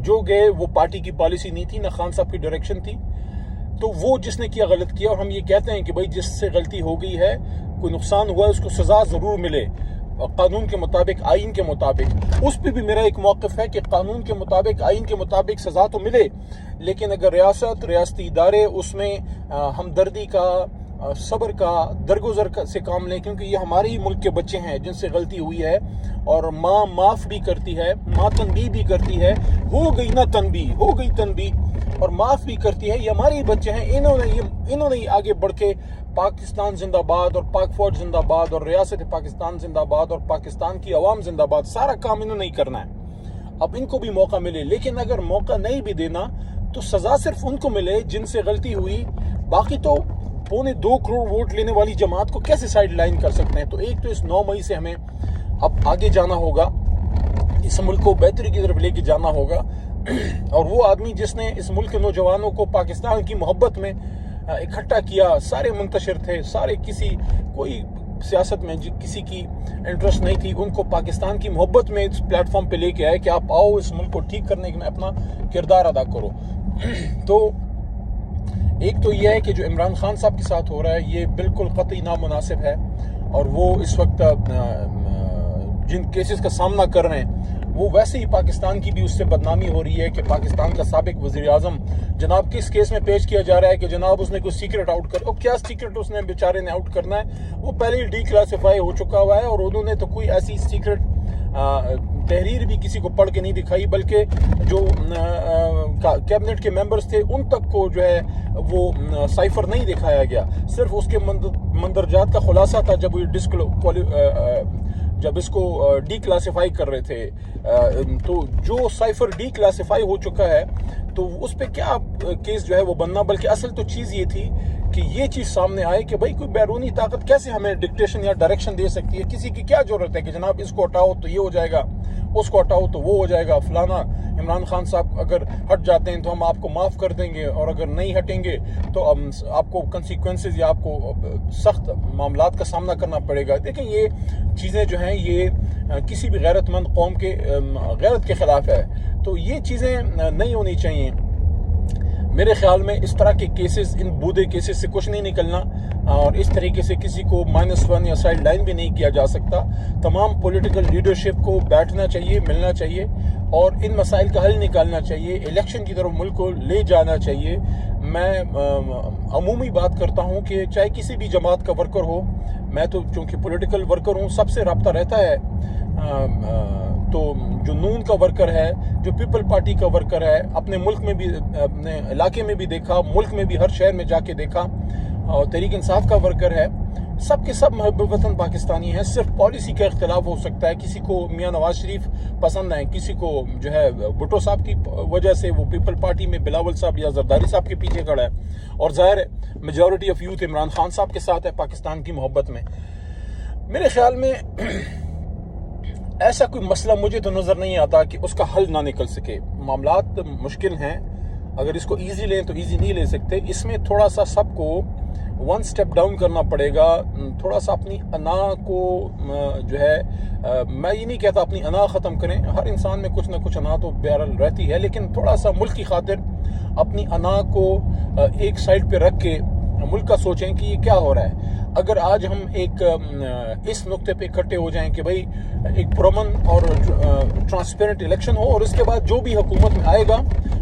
जो गए वो पार्टी की पॉलिसी नहीं थी, ना खान साहब की डायरेक्शन थी। तो वो जिसने किया गलत किया, और हम ये कहते हैं कि भाई जिससे गलती हो गई है, कोई नुकसान हुआ है, उसको सज़ा ज़रूर मिले कानून के मुताबिक, आइन के मुताबिक। उस पर भी मेरा एक मौक़िफ़ है कि कानून के मुताबिक, आइन के मुताबिक सज़ा तो मिले, लेकिन अगर रियासती इदारे उसमें हमदर्दी का, सब्र का, दरगुजर से काम लें, क्योंकि ये हमारे ही मुल्क के बच्चे हैं जिनसे गलती हुई है, और माँ माफ़ भी करती है, माँ तनबीह भी करती है, हो गई ना तनबीह, हो गई तनबीह, और माफ़ भी करती है। ये हमारे ही बच्चे हैं, इन्होंने ही आगे बढ़ के पाकिस्तान जिंदाबाद और पाक फौज जिंदाबाद और रियासत पाकिस्तान जिंदाबाद और पाकिस्तान की अवाम जिंदाबाद, सारा काम इन्होंने ही करना है। अब इनको भी मौका मिले, लेकिन अगर मौका नहीं भी देना तो सज़ा सिर्फ उनको मिले जिनसे गलती हुई। बाकी तो 2.25 करोड़ वोट लेने वाली जमात को कैसे साइड लाइन कर सकते हैं? तो एक तो इस 9 मई से हमें अब आगे जाना होगा, इस मुल्क को बेहतरी की तरफ लेके जाना होगा। और वो आदमी जिसने इस मुल्क के नौजवानों को पाकिस्तान की मोहब्बत में इकट्ठा किया, सारे मुंतशिर थे, सारे कोई सियासत में किसी की इंटरेस्ट नहीं थी, उनको पाकिस्तान की मोहब्बत में इस प्लेटफॉर्म पे लेके आए कि आप आओ इस मुल्क को ठीक करने में अपना किरदार अदा करो। तो एक तो यह है कि जो इमरान खान साहब के साथ हो रहा है ये बिल्कुल कतई नामुनासिब है, और वो इस वक्त जिन केसेस का सामना कर रहे हैं वो वैसे ही पाकिस्तान की भी उससे बदनामी हो रही है कि पाकिस्तान का साबिक वज़ीर आज़म जनाब किस केस में पेश किया जा रहा है कि जनाब उसने कुछ सीक्रेट आउट कर, और क्या सीक्रेट उसने बेचारे ने आउट करना है? वो पहले ही डीक्लासिफाई हो चुका हुआ है, और उन्होंने तो कोई ऐसी सीक्रेट तहरीर भी किसी को पढ़ के नहीं दिखाई, बल्कि जो कैबिनेट के मेंबर्स थे उन तक को जो है वो साइफर नहीं दिखाया गया, सिर्फ उसके मंदरजात का खुलासा था जब इसको डीक्लासिफाई कर रहे थे। तो जो साइफर डीक्लासिफाई हो चुका है तो उस पर क्या केस जो है वो बनना, बल्कि असल तो चीज़ ये थी कि ये चीज़ सामने आए कि भाई कोई बैरूनी ताकत कैसे हमें डिक्टेशन या डायरेक्शन दे सकती है। किसी की क्या जरूरत है कि जनाब इसको हटाओ तो ये हो जाएगा, उसको हटाओ तो वो हो जाएगा, फलाना इमरान खान साहब अगर हट जाते हैं तो हम आपको माफ़ कर देंगे, और अगर नहीं हटेंगे तो आपको कंसिक्वेंसेस या आपको सख्त मामलात का सामना करना पड़ेगा। देखें ये चीज़ें जो हैं ये किसी भी गैरतमंद कौम के गैरत के ख़िलाफ़ है, तो ये चीज़ें नहीं होनी चाहिए। मेरे ख्याल में इस तरह के केसेस, इन बूदे केसेस से कुछ नहीं निकलना, और इस तरीके से किसी को -1 या साइड लाइन भी नहीं किया जा सकता। तमाम पॉलिटिकल लीडरशिप को बैठना चाहिए, मिलना चाहिए, और इन मसाइल का हल निकालना चाहिए, इलेक्शन की तरफ मुल्क को ले जाना चाहिए। मैं अमूमी बात करता हूँ कि चाहे किसी भी जमात का वर्कर हो, मैं तो चूँकि पॉलिटिकल वर्कर हूँ, सबसे रब्ता रहता है। तो जो नून का वर्कर है, जो पीपल पार्टी का वर्कर है, अपने मुल्क में भी, अपने इलाके में भी देखा, मुल्क में भी हर शहर में जाके देखा, और तहरीक इंसाफ का वर्कर है, सब के सब महब वतन पाकिस्तानी हैं। सिर्फ पॉलिसी का इख्तिलाफ हो सकता है, किसी को मियाँ नवाज शरीफ पसंद है, किसी को जो है भुट्टो साहब की वजह से वो पीपल पार्टी में बिलावल साहब या जरदारी साहब के पीछे खड़ा है, और ज़ाहिर है majority of youth Imran Khan साहब के साथ है पाकिस्तान की मोहब्बत में। मेरे ख्याल में ऐसा कोई मसला मुझे तो नज़र नहीं आता कि उसका हल ना निकल सके। मामलात मुश्किल हैं, अगर इसको इजी लें तो इजी नहीं ले सकते। इसमें थोड़ा सा सबको 1 स्टेप डाउन करना पड़ेगा, थोड़ा सा अपनी अना को जो है, मैं ये नहीं कहता अपनी अना ख़त्म करें, हर इंसान में कुछ ना कुछ अना तो बहरहाल रहती है, लेकिन थोड़ा सा मुल्क की खातिर अपनी अना को एक साइड पे रख के मुल्क का सोचें कि ये क्या हो रहा है। अगर आज हम एक इस नुक्ते पे इकट्ठे हो जाएं कि भाई एक पुरअमन और ट्रांसपेरेंट इलेक्शन हो, और उसके बाद जो भी हुकूमत में आएगा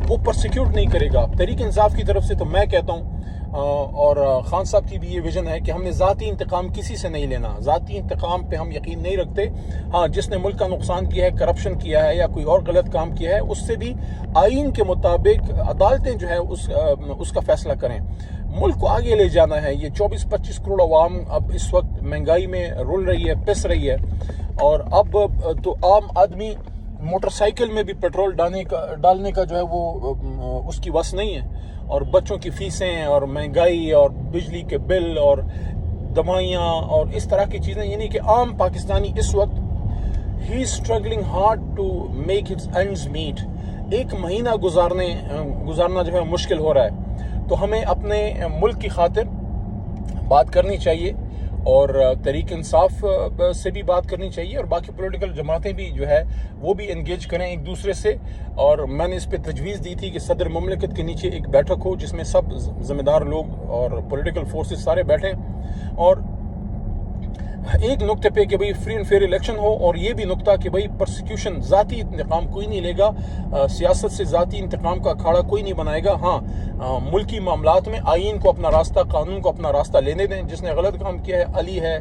वो परसिक्यूट नहीं करेगा। तहरीक इंसाफ की तरफ से तो मैं कहता हूँ, और खान साहब की भी ये विजन है कि हमने ज़ाती इंतकाम किसी से नहीं लेना, ज़ाती इंतकाम पे हम यकीन नहीं रखते। हाँ, जिसने मुल्क का नुकसान किया है, करप्शन किया है या कोई और गलत काम किया है, उससे भी आइन के मुताबिक अदालतें जो है उसका फैसला करें। मुल्क को आगे ले जाना है। ये 24-25 करोड़ अवाम अब इस वक्त महंगाई में रुल रही है, पिस रही है, और अब तो आम आदमी मोटरसाइकिल में भी पेट्रोल डालने का जो है वो उसकी वस नहीं है, और बच्चों की फीसें और महंगाई और बिजली के बिल और दवाइयाँ और इस तरह की चीज़ें, यानी कि आम पाकिस्तानी इस वक्त ही struggling hard to make hits ends meet. एक महीना गुजारना जो है मुश्किल हो रहा है। तो हमें अपने मुल्क की खातिर बात करनी चाहिए, और तहरीक इंसाफ से भी बात करनी चाहिए, और बाकी पॉलिटिकल जमातें भी जो है वो भी इंगेज करें एक दूसरे से। और मैंने इस पे तजवीज़ दी थी कि सदर मुमलिकत के नीचे एक बैठक हो जिसमें सब ज़िम्मेदार लोग और पॉलिटिकल फोर्सेस सारे बैठें, और एक नुक्ते पे कि भाई फ्री एंड फेयर इलेक्शन हो, और ये भी नुक्ता कि भाई परसिक्यूशन, ज़ाती इंतकाम कोई नहीं लेगा, सियासत से ज़ाती इंतकाम का अखाड़ा कोई नहीं बनाएगा। हाँ, मुल्की मामलात में आइन को अपना रास्ता, कानून को अपना रास्ता लेने दें। जिसने गलत काम किया है, अली है,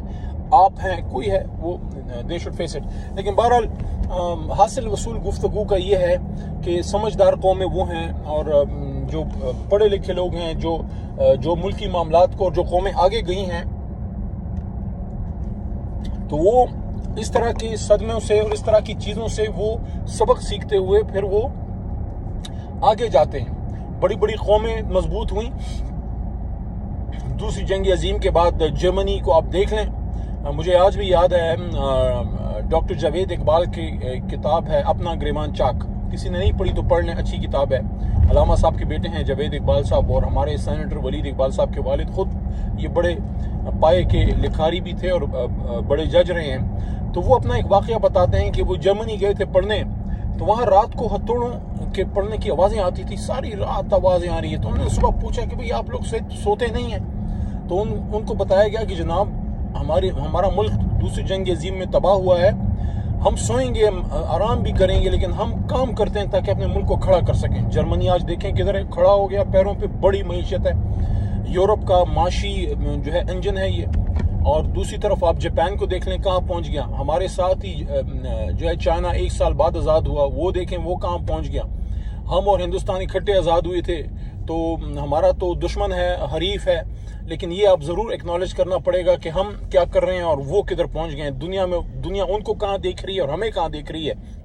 आप हैं, कोई है, वो दे शुड फेस इट। लेकिन बहरहाल हासिल वसूल गुफ्तगू का ये है कि समझदार कौमें वो हैं, और जो पढ़े लिखे लोग हैं, जो मुल्की मामलात को, जो कौमें आगे गई हैं, तो वो इस तरह के सदमों से और इस तरह की चीज़ों से वो सबक सीखते हुए फिर वो आगे जाते हैं। बड़ी बड़ी कौमें मजबूत हुई। दूसरी जंग अजीम के बाद जर्मनी को आप देख लें। मुझे आज भी याद है डॉक्टर जावेद इकबाल की किताब है अपना गिरेबान चाक, किसी ने नहीं पढ़ी तो पढ़ लें, अच्छी किताब है। अलामा साहब के बेटे हैं जावेद इकबाल साहब, और हमारे सेनेटर वलीद इकबाल साहब के वालिद खुद ये बड़े पाए के लिखारी भी थे और बड़े जज रहे हैं। तो वो अपना एक वाक़या बताते हैं कि वो जर्मनी गए थे पढ़ने, तो वहाँ रात को हथौड़ों के पढ़ने की आवाज़ें आती थी, सारी रात आवाज़ें आ रही है। तो उन्होंने सुबह पूछा कि भाई आप लोग सोते नहीं हैं? तो उनको बताया गया कि जनाब हमारा मुल्क दूसरी जंग अजीम में तबाह हुआ है, हम सोएंगे, आराम भी करेंगे, लेकिन हम काम करते हैं ताकि अपने मुल्क को खड़ा कर सकें। जर्मनी आज देखें किधर है, खड़ा हो गया पैरों पे, बड़ी मईशत है, यूरोप का माशी जो है इंजन है ये। और दूसरी तरफ आप जापान को देख लें कहाँ पहुँच गया। हमारे साथ ही जो है चाइना 1 साल बाद आज़ाद हुआ, वो देखें वो कहाँ पहुँच गया। हम और हिंदुस्तान इकट्ठे आज़ाद हुए थे, तो हमारा तो दुश्मन है, हरीफ है, लेकिन ये आप ज़रूर एक्नॉलेज करना पड़ेगा कि हम क्या कर रहे हैं और वो किधर पहुंच गए हैं। दुनिया उनको कहाँ देख रही है और हमें कहाँ देख रही है।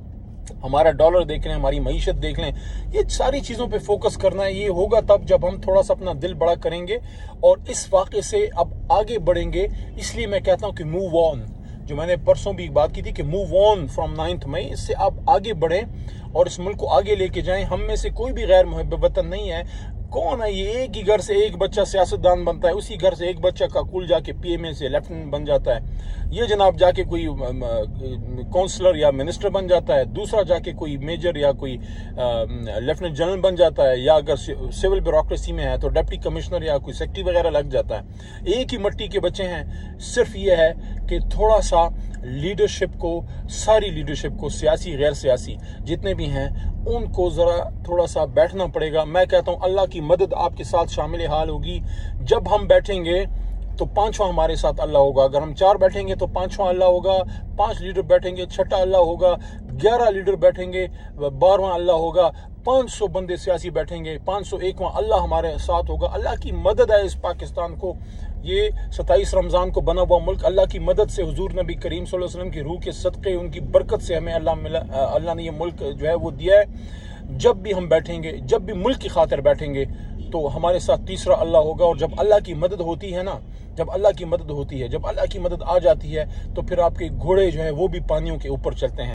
हमारा डॉलर देख लें, हमारी मईशत देख लें, ये सारी चीज़ों पे फोकस करना है। ये होगा तब जब हम थोड़ा सा अपना दिल बड़ा करेंगे और इस वाक़े से अब आगे बढ़ेंगे। इसलिए मैं कहता हूँ कि मूव ऑन, जो मैंने परसों भी बात की थी कि मूव ऑन फ्रॉम 9 मई, इससे आप आगे बढ़ें और इस मुल्क को आगे लेके जाएं। हम में से कोई भी गैर मुहब्ब वतन नहीं है। कौन है ये? एक ही घर से एक बच्चा सियासतदान बनता है, उसी घर से एक बच्चा काकूल जाके PMA से लेफ्टिनेंट बन जाता है, ये जनाब जाके कोई काउंसलर या मिनिस्टर बन जाता है, दूसरा जाके कोई मेजर या कोई लेफ्टिनेंट जनरल बन जाता है, या अगर सिविल ब्यूरोक्रेसी में है तो डिप्टी कमिश्नर या कोई सेक्रेटरी वगैरह लग जाता है। एक ही मिट्टी के बच्चे हैं। सिर्फ ये है कि थोड़ा सा लीडरशिप को, सारी लीडरशिप को, सियासी गैर सियासी जितने भी हैं, उनको ज़रा थोड़ा सा बैठना पड़ेगा। मैं कहता हूँ अल्लाह की मदद आपके साथ शामिल हाल होगी। जब हम बैठेंगे तो 5वां हमारे साथ अल्लाह होगा। अगर हम 4 बैठेंगे तो 5वां अल्लाह होगा, 5 लीडर बैठेंगे 6ठा अल्लाह होगा, 11 लीडर बैठेंगे 12वां अल्लाह होगा, 500 बंदे सियासी बैठेंगे 501वां अल्लाह हमारे साथ होगा। अल्लाह की मदद है इस पाकिस्तान को। ये 27 रमज़ान को बना हुआ मुल्क अल्लाह की मदद से, हुजूर नबी करीम सल्लल्लाहु अलैहि वसल्लम की रूह के सदक़े, उनकी बरकत से हमें अल्लाह ने ये मुल्क जो है वो दिया है। जब भी हम बैठेंगे, जब भी मुल्क की खातिर बैठेंगे, तो हमारे साथ तीसरा अल्लाह होगा। और जब अल्लाह की मदद होती है ना, जब अल्लाह की मदद होती है, जब अल्लाह की मदद आ जाती है, तो फिर आपके घोड़े जो है वो भी पानियों के ऊपर चलते हैं।